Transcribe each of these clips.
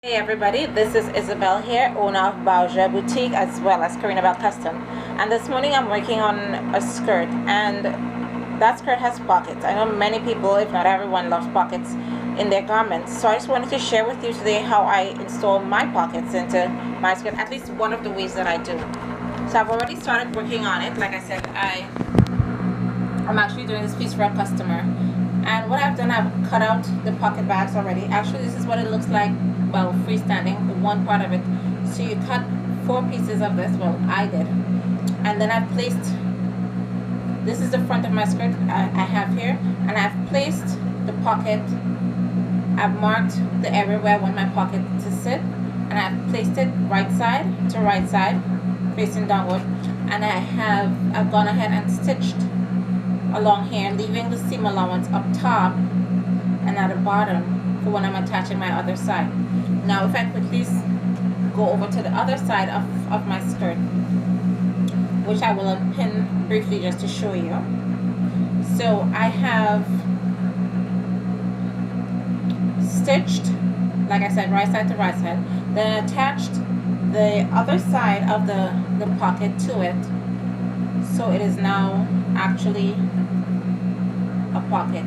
Hey everybody, this is Isabel here, owner of Bauja Boutique as well as Corina Custom. And this morning I'm working on a skirt, and that skirt has pockets. I know many people, if not everyone, loves pockets in their garments. So I just wanted to share with you today how I install my pockets into my skirt, at least one of the ways that I do. So I've already started working on it. Like I said, I'm actually doing this piece for a customer. And what I've done, I've cut out the pocket bags already. Actually, this is what it looks like, well, freestanding, one part of it. So you cut 4 pieces of this, well, I did. And then I've placed, this is the front of my skirt I have here, and I've placed the pocket, I've marked the area where I want my pocket to sit, and I've placed it right side to right side, facing downward, and I've gone ahead and stitched along here, leaving the seam allowance up top and at the bottom for when I'm attaching my other side. Now if I quickly go over to the other side of my skirt, which I will unpin briefly just to show you. So I have stitched, like I said, right side to right side, then attached the other side of the pocket to it, so it is now actually a pocket,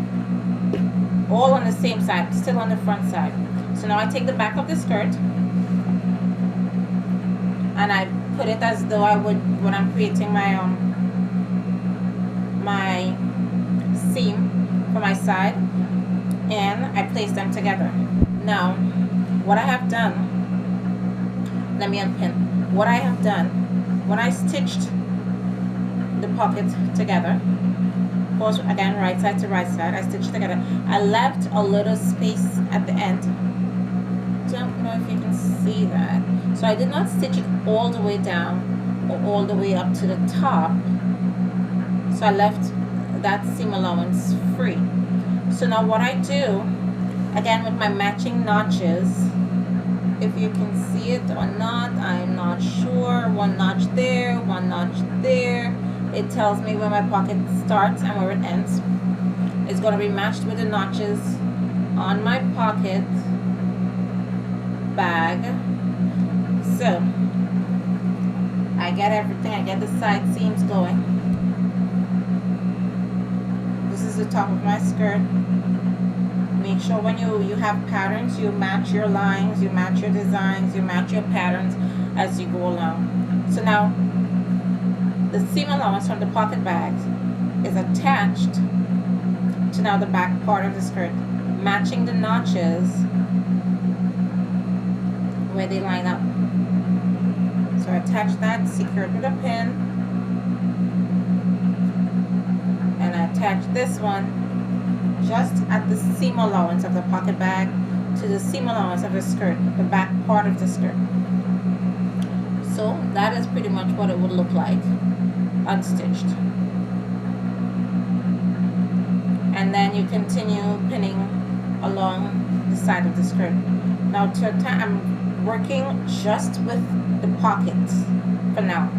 all on the same side, still on the front side. So now I take the back of the skirt and I put it as though I would when I'm creating my my seam for my side, and I place them together. Now what I have done, let me unpin. What I have done, when I stitched the pockets together, goes again right side to right side, I stitched together, I left a little space at the end. Don't know if you can see that. So I did not stitch it all the way down or all the way up to the top, so I left that seam allowance free. So now what I do, again with my matching notches, if you can see it or not, I'm not sure. One notch there, one notch there. It tells me where my pocket starts and where it ends. It's going to be matched with the notches on my pocket bag. So I get everything. I get the side seams going. This is the top of my skirt. Make sure when you have patterns, you match your lines, you match your designs, you match your patterns as you go along. So now the seam allowance from the pocket bags is attached to now the back part of the skirt, matching the notches where they line up. So I attach that, secure it with a pin, and I attach this one just at the seam allowance of the pocket bag to the seam allowance of the skirt, the back part of the skirt. So that is pretty much what it would look like unstitched. And then you continue pinning along the side of the skirt. Now I'm working just with the pockets for now.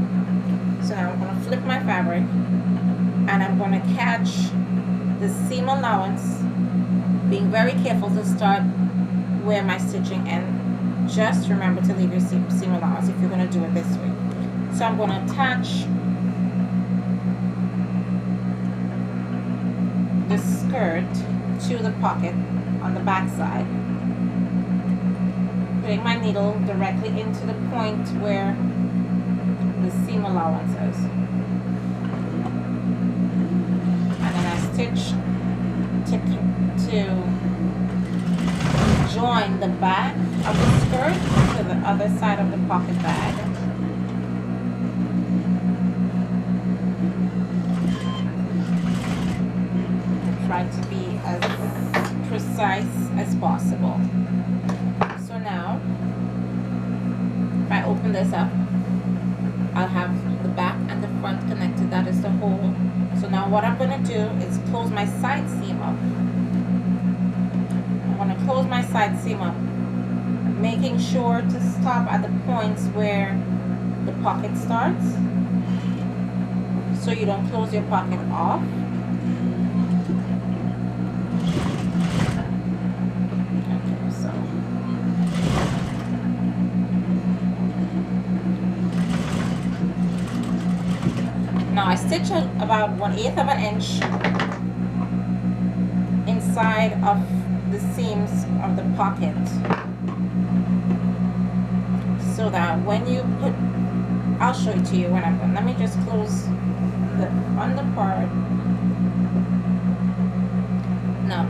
So now I'm going to flip my fabric and I'm going to catch the seam allowance, being very careful to start where my stitching ends. Just remember to leave your seam allowance if you're going to do it this way. So I'm going to attach the skirt to the pocket on the back side, putting my needle directly into the point where the seam allowance is, and then I stitch to join the back of the skirt to the other side of the pocket bag. Try to be as precise as possible. So now if I open this up, I'll have the back and the front connected. That is the hole. So now what I'm going to do is close my side seam up. I'm going to close my side seam up, making sure to stop at the points where the pocket starts, so you don't close your pocket off. Okay, so I stitch about 1/8 of an inch inside of the seams of the pocket, so that when you put, I'll show it to you when I'm done. Let me just close the under part. Now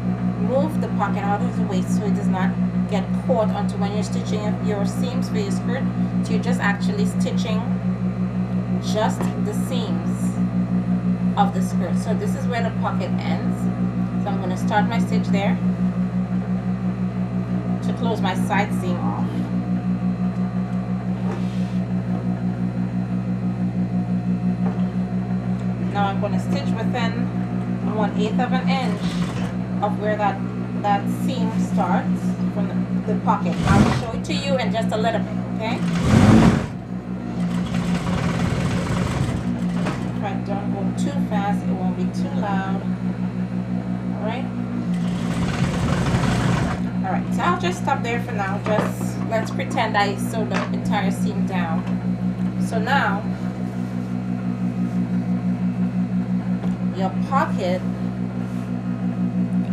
move the pocket out of the way so it does not get caught onto when you're stitching your seams for your skirt. So you're just actually stitching just the seams of the skirt. So this is where the pocket ends. So I'm going to start my stitch there to close my side seam off. Now I'm going to stitch within 1/8 of an inch of where that seam starts from the pocket. I'll show it to you in just a little bit, okay? If I don't go too fast, it won't be too loud. Alright? Alright, so I'll just stop there for now. Just let's pretend I sewed the entire seam down. So now your pocket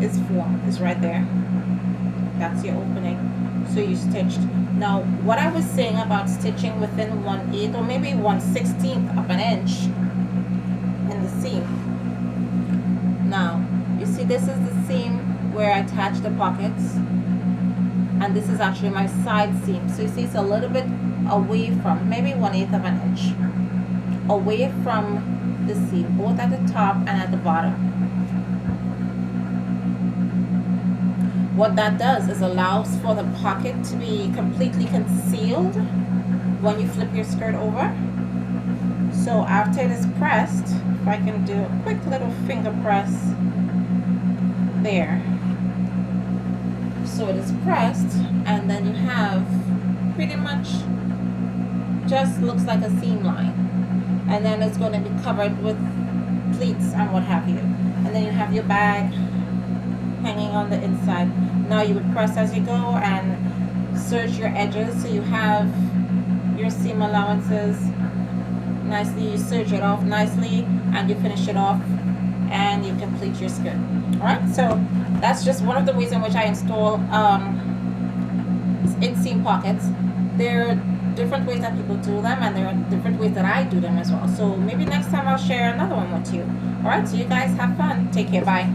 is formed, is right there. That's your opening. So you stitched. Now what I was saying about stitching within 1/8 or maybe 1/16 of an inch in the seam. Now you see this is the seam where I attach the pockets, and this is actually my side seam. So you see it's a little bit away from, maybe 1/8 of an inch away from the seam, both at the top and at the bottom. What that does is allows for the pocket to be completely concealed when you flip your skirt over. So after it is pressed, if I can do a quick little finger press there. So it is pressed, and then you have pretty much just looks like a seam line. And then it's going to be covered with pleats and what have you. And then you have your bag hanging on the inside. Now you would press as you go and serge your edges so you have your seam allowances nicely. You serge it off nicely and you finish it off and you complete your skirt. Alright, so that's just one of the ways in which I install inseam pockets. There are different ways that people do them, and there are different ways that I do them as well. So maybe next time I'll share another one with you. Alright, so you guys have fun. Take care. Bye.